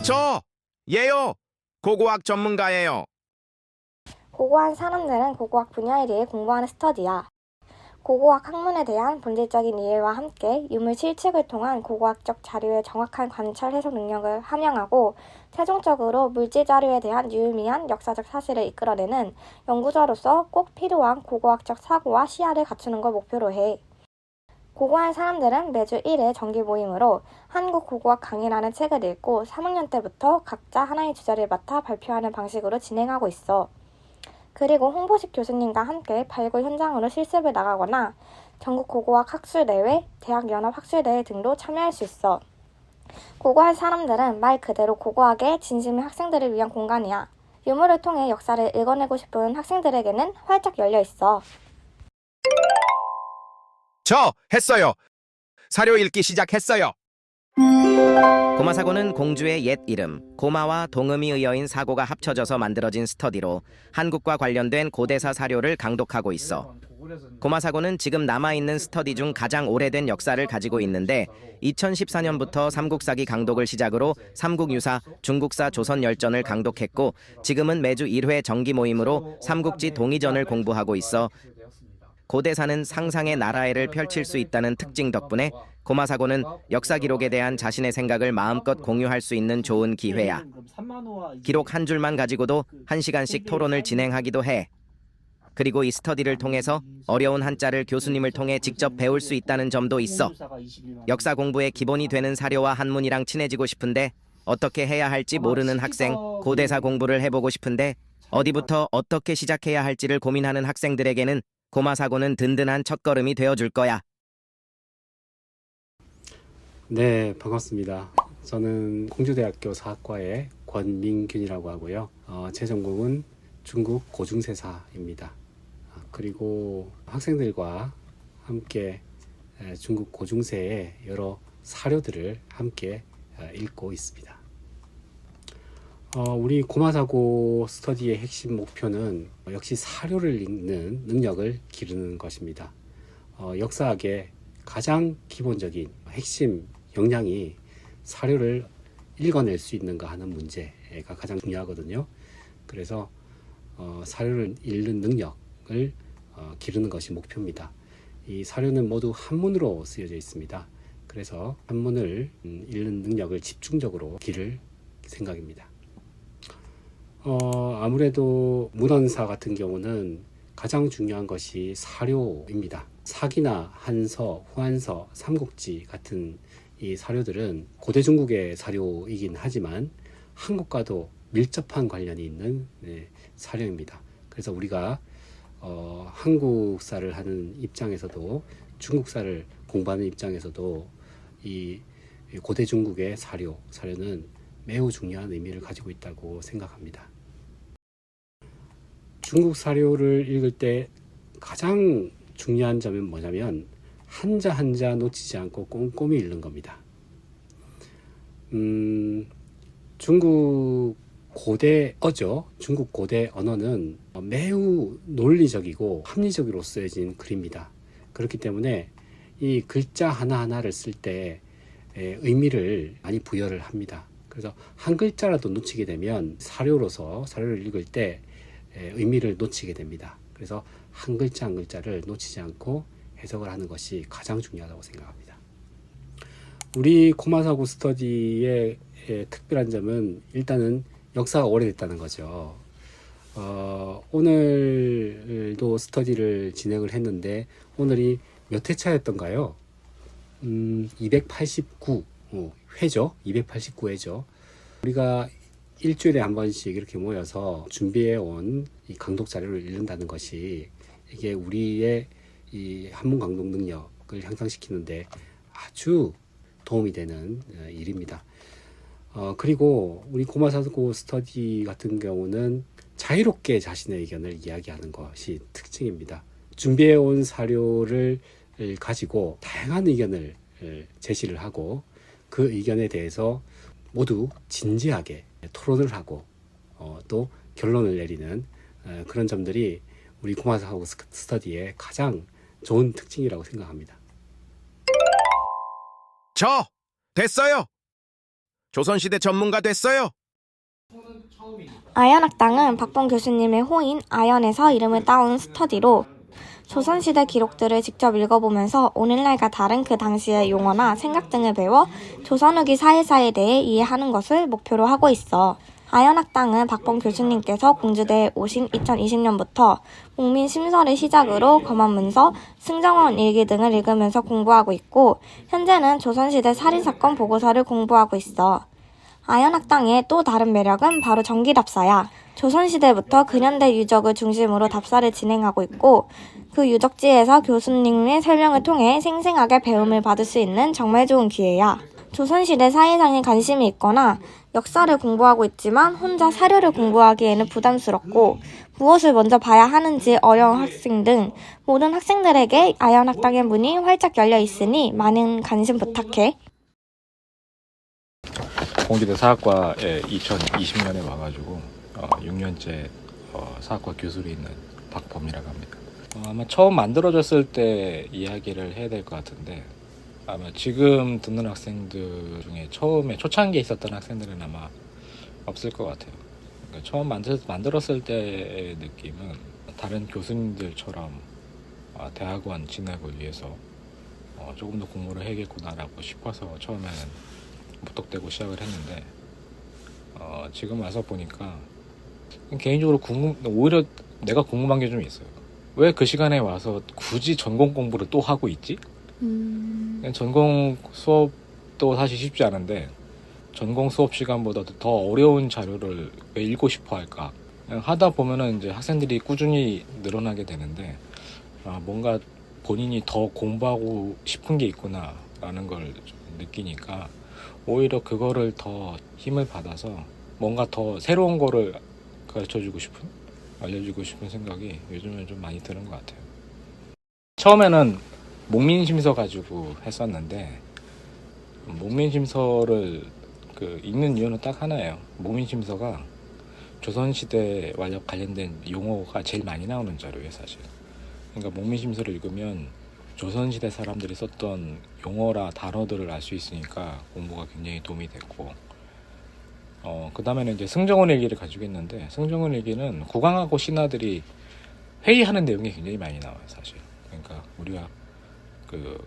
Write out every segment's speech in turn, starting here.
저 예요. 고고학 전문가예요. 고고한 사람들은 고고학 분야에 대해 공부하는 스터디야. 고고학 학문에 대한 본질적인 이해와 함께 유물 실측을 통한 고고학적 자료의 정확한 관찰 해석 능력을 함양하고 최종적으로 물질 자료에 대한 유의미한 역사적 사실을 이끌어내는 연구자로서 꼭 필요한 고고학적 사고와 시야를 갖추는 걸 목표로 해. 고고한 사람들은 매주 1회 정기 모임으로 한국 고고학 강의라는 책을 읽고 3학년 때부터 각자 하나의 주제를 맡아 발표하는 방식으로 진행하고 있어. 그리고 홍보식 교수님과 함께 발굴 현장으로 실습을 나가거나 전국 고고학 학술대회, 대학연합 학술대회 등도 참여할 수 있어. 고고한 사람들은 말 그대로 고고학의 진심인 학생들을 위한 공간이야. 유물을 통해 역사를 읽어내고 싶은 학생들에게는 활짝 열려 있어. 저 했어요. 사료 읽기 시작했어요. 고마사고는 공주의 옛 이름 고마와 동음이 의어인 사고가 합쳐져서 만들어진 스터디로 한국과 관련된 고대사 사료를 강독하고 있어. 고마사고는 지금 남아있는 스터디 중 가장 오래된 역사를 가지고 있는데 2014년부터 삼국사기 강독을 시작으로 삼국유사, 중국사 조선열전을 강독했고 지금은 매주 1회 정기 모임으로 삼국지 동의전을 공부하고 있어. 고대사는 상상의 나라애를 펼칠 수 있다는 특징 덕분에 고마사고는 역사 기록에 대한 자신의 생각을 마음껏 공유할 수 있는 좋은 기회야. 기록 한 줄만 가지고도 1시간씩 토론을 진행하기도 해. 그리고 이 스터디를 통해서 어려운 한자를 교수님을 통해 직접 배울 수 있다는 점도 있어. 역사 공부의 기본이 되는 사료와 한문이랑 친해지고 싶은데 어떻게 해야 할지 모르는 학생, 고대사 공부를 해보고 싶은데 어디부터 어떻게 시작해야 할지를 고민하는 학생들에게는 고마사고는 든든한 첫걸음이 되어줄 거야. 네, 반갑습니다. 저는 공주대학교 사학과의 권민균이라고 하고요. 제 전공은 중국 고중세사입니다. 그리고 학생들과 함께 중국 고중세의 여러 사료들을 함께 읽고 있습니다. 우리 고마사고 스터디의 핵심 목표는 역시 사료를 읽는 능력을 기르는 것입니다. 역사학의 가장 기본적인 핵심 역량이 사료를 읽어낼 수 있는가 하는 문제가 가장 중요하거든요. 그래서 사료를 읽는 능력을 기르는 것이 목표입니다. 이 사료는 모두 한문으로 쓰여져 있습니다. 그래서 한문을 읽는 능력을 집중적으로 기를 생각입니다. 아무래도 문헌사 같은 경우는 가장 중요한 것이 사료입니다. 사기나 한서, 후한서, 삼국지 같은 이 사료들은 고대 중국의 사료이긴 하지만 한국과도 밀접한 관련이 있는 사료입니다. 그래서 우리가 한국사를 하는 입장에서도 중국사를 공부하는 입장에서도 이 고대 중국의 사료는 매우 중요한 의미를 가지고 있다고 생각합니다. 중국 사료를 읽을 때 가장 중요한 점은 뭐냐면 한자 한자 놓치지 않고 꼼꼼히 읽는 겁니다. 중국 고대어죠. 중국 고대 언어는 매우 논리적이고 합리적으로 쓰여진 글입니다. 그렇기 때문에 이 글자 하나하나를 쓸 때 의미를 많이 부여를 합니다. 그래서 한 글자라도 놓치게 되면 사료를 읽을 때 의미를 놓치게 됩니다. 그래서 한 글자 한 글자를 놓치지 않고 해석을 하는 것이 가장 중요하다고 생각합니다. 우리 고마사고 스터디의 특별한 점은 일단은 역사가 오래됐다는 거죠. 오늘도 스터디를 진행을 했는데 오늘이 몇 회차였던가요? 289 회죠. 289회죠. 우리가 일주일에 한 번씩 이렇게 모여서 준비해 온 이 강독 자료를 읽는다는 것이 이게 우리의 이 한문 강독 능력을 향상시키는데 아주 도움이 되는 일입니다. 그리고 우리 고마사고 스터디 같은 경우는 자유롭게 자신의 의견을 이야기하는 것이 특징입니다. 준비해 온 사료를 가지고 다양한 의견을 제시를 하고 그 의견에 대해서 모두 진지하게 토론을 하고 또 결론을 내리는 그런 점들이 우리 고마사고 스터디의 가장 좋은 특징이라고 생각합니다. 저 됐어요. 조선시대 전문가 됐어요. 아연학당은 박범 교수님의 호인 아연에서 이름을 따온 스터디로 조선시대 기록들을 직접 읽어보면서 오늘날과 다른 그 당시의 용어나 생각 등을 배워 조선 후기 사회사에 대해 이해하는 것을 목표로 하고 있어. 아연학당은 박범 교수님께서 공주대에 오신 2020년부터 목민심서를 시작으로 검안문서, 승정원 일기 등을 읽으면서 공부하고 있고 현재는 조선시대 살인사건 보고서를 공부하고 있어. 아연학당의 또 다른 매력은 바로 전기답사야. 조선시대부터 근현대 유적을 중심으로 답사를 진행하고 있고 그 유적지에서 교수님의 설명을 통해 생생하게 배움을 받을 수 있는 정말 좋은 기회야. 조선시대 사회상에 관심이 있거나 역사를 공부하고 있지만 혼자 사료를 공부하기에는 부담스럽고 무엇을 먼저 봐야 하는지 어려운 학생 등 모든 학생들에게 아연학당의 문이 활짝 열려 있으니 많은 관심 부탁해. 공주대 사학과에 2020년에 와가지고 6년째 사학과 교수로 있는 박범이라고 합니다. 아마 처음 만들어졌을 때 이야기를 해야 될 것 같은데 아마 지금 듣는 학생들 중에 처음에 초창기에 있었던 학생들은 아마 없을 것 같아요. 그러니까 처음 만들었을 때의 느낌은 다른 교수님들처럼 대학원 진학을 위해서 조금 더 공부를 해야겠구나라고 싶어서 처음에는 무턱대고 시작을 했는데 지금 와서 보니까 개인적으로 오히려 내가 궁금한 게 좀 있어요. 왜 그 시간에 와서 굳이 전공 공부를 또 하고 있지? 전공 수업도 사실 쉽지 않은데 전공 수업 시간보다도 더 어려운 자료를 왜 읽고 싶어 할까? 그냥 하다 보면은 이제 학생들이 꾸준히 늘어나게 되는데 뭔가 본인이 더 공부하고 싶은 게 있구나라는 걸 느끼니까 오히려 그거를 더 힘을 받아서 뭔가 더 새로운 거를 가르쳐주고 싶은, 알려주고 싶은 생각이 요즘에 좀 많이 드는 것 같아요. 처음에는 목민심서 가지고 했었는데 목민심서를 읽는 이유는 딱 하나예요. 목민심서가 조선시대와 관련된 용어가 제일 많이 나오는 자료예요, 사실. 그러니까 목민심서를 읽으면 조선시대 사람들이 썼던 용어라 단어들을 알 수 있으니까 공부가 굉장히 도움이 됐고 그 다음에는 이제 승정원 일기를 가지고 있는데 승정원 일기는 국왕하고 신하들이 회의하는 내용이 굉장히 많이 나와요, 사실. 그러니까 우리가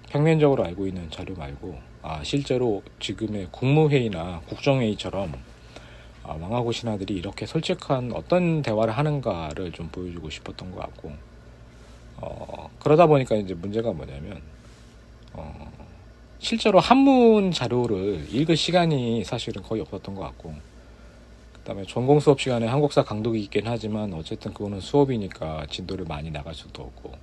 평면적으로 알고 있는 자료 말고 실제로 지금의 국무회의나 국정회의처럼 왕하고 신하들이 이렇게 솔직한 어떤 대화를 하는가를 좀 보여주고 싶었던 것 같고 그러다 보니까 이제 문제가 뭐냐면 실제로 한문 자료를 읽을 시간이 사실은 거의 없었던 것 같고 그다음에 전공 수업 시간에 한국사 강독이 있긴 하지만 어쨌든 그거는 수업이니까 진도를 많이 나갈 수도 없고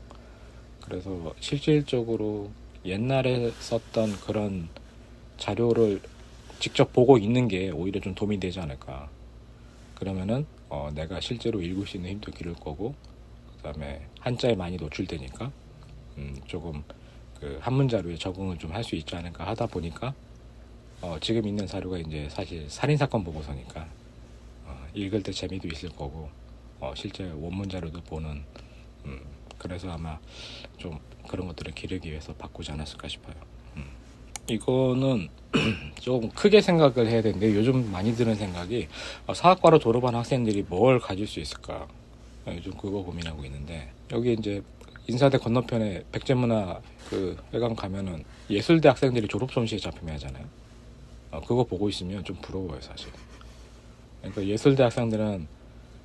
그래서 실질적으로 옛날에 썼던 그런 자료를 직접 보고 읽는 게 오히려 좀 도움이 되지 않을까. 그러면은 내가 실제로 읽을 수 있는 힘도 기를 거고 그다음에 한자에 많이 노출되니까 조금 한문 자료에 적응을 좀 할 수 있지 않을까 하다 보니까 지금 있는 자료가 이제 사실 살인사건 보고서니까 읽을 때 재미도 있을 거고 실제 원문 자료도 보는 그래서 아마 좀 그런 것들을 기르기 위해서 바꾸지 않았을까 싶어요. 이거는 좀 크게 생각을 해야 되는데 요즘 많이 드는 생각이 사학과로 졸업한 학생들이 뭘 가질 수 있을까 요즘 그거 고민하고 있는데 여기 이제 인사대 건너편에 백제문화 회관 가면은 예술대 학생들이 졸업 전시회 잡히면 하잖아요. 그거 보고 있으면 좀 부러워요, 사실. 그러니까 예술대 학생들은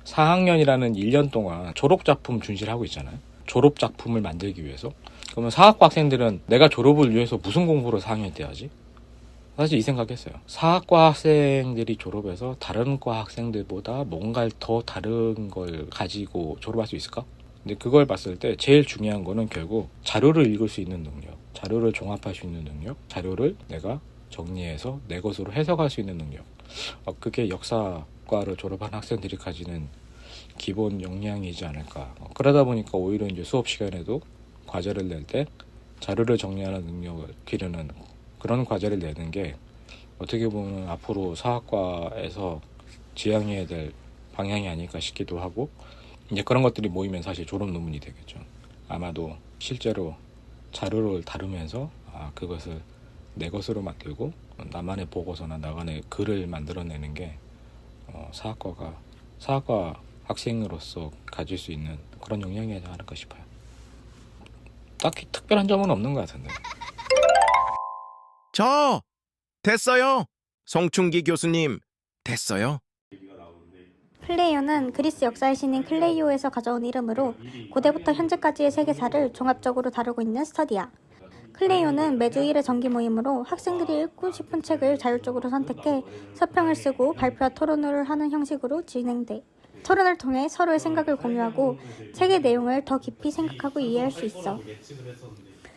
4학년이라는 1년 동안 졸업작품 준비를 하고 있잖아요. 졸업작품을 만들기 위해서. 그러면 사학과 학생들은 내가 졸업을 위해서 무슨 공부를 4학년 때 하지? 사실 이 생각했어요. 사학과 학생들이 졸업해서 다른 과 학생들보다 뭔가 더 다른 걸 가지고 졸업할 수 있을까? 근데 그걸 봤을 때 제일 중요한 거는 결국 자료를 읽을 수 있는 능력, 자료를 종합할 수 있는 능력, 자료를 내가 정리해서 내 것으로 해석할 수 있는 능력. 그게 역사과를 졸업한 학생들이 가지는 기본 역량이지 않을까. 그러다 보니까 오히려 이제 수업 시간에도 과제를 낼 때 자료를 정리하는 능력을 기르는 그런 과제를 내는 게 어떻게 보면 앞으로 사학과에서 지향해야 될 방향이 아닐까 싶기도 하고 이제 그런 것들이 모이면 사실 졸업 논문이 되겠죠. 아마도 실제로 자료를 다루면서 그것을 내 것으로 만들고 나만의 보고서나 나만의 글을 만들어내는 게 사학과 학생으로서 가질 수 있는 그런 영향이지 않을까 싶어요. 딱히 특별한 점은 없는 것 같은데. 저 됐어요. 송충기 교수님 됐어요. 클레이오는 그리스 역사의 신인 클레이오에서 가져온 이름으로 고대부터 현재까지의 세계사를 종합적으로 다루고 있는 스터디야. 클레이오는 매주 1회 정기 모임으로 학생들이 읽고 싶은 책을 자율적으로 선택해 서평을 쓰고 발표와 토론을 하는 형식으로 진행돼. 토론을 통해 서로의 생각을 공유하고 책의 내용을 더 깊이 생각하고 이해할 수 있어.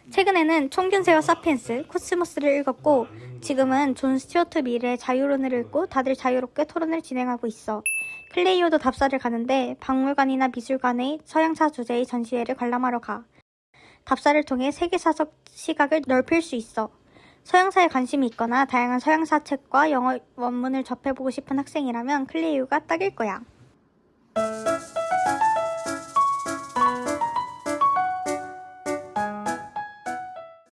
최근에는 총균세와 사피엔스, 코스모스를 읽었고 지금은 존 스튜어트 밀의 자유론을 읽고 다들 자유롭게 토론을 진행하고 있어. 클레이오도 답사를 가는데 박물관이나 미술관의 서양사 주제의 전시회를 관람하러 가. 답사를 통해 세계사적 시각을 넓힐 수 있어. 서양사에 관심이 있거나 다양한 서양사 책과 영어 원문을 접해보고 싶은 학생이라면 클레이오가 딱일 거야.